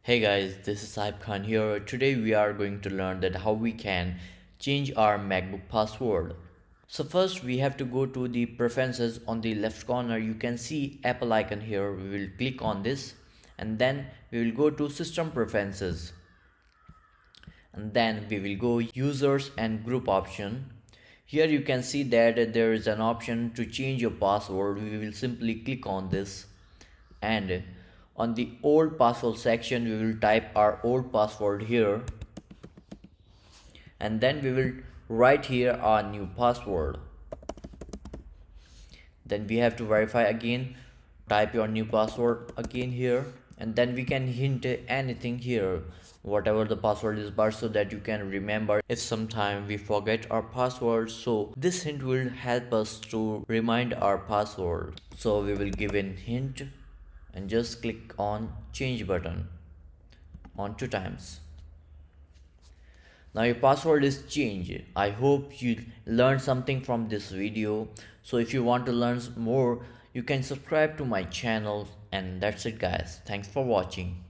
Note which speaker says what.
Speaker 1: Hey guys, this is Saib Khan here. Today we are going to learn that how we can change our MacBook password. So first we have to go to the preferences on the left corner. You can see Apple icon here. We will click on this and then we will go to system preferences and then we will go users and group option. Here you can see that there is an option to change your password. We will simply click on this and on the old password section we will type our old password here and then we will write here our new password. Then we have to verify again, type your new password again here and then we can hint anything here whatever the password is, but so that you can remember if sometime we forget our password, so this hint will help us to remind our password. So we will give an hint and just click on change button on 2 times. Now your password is changed. I hope you learned something from this video. So if you want to learn more, you can subscribe to my channel, and that's it guys. Thanks for watching.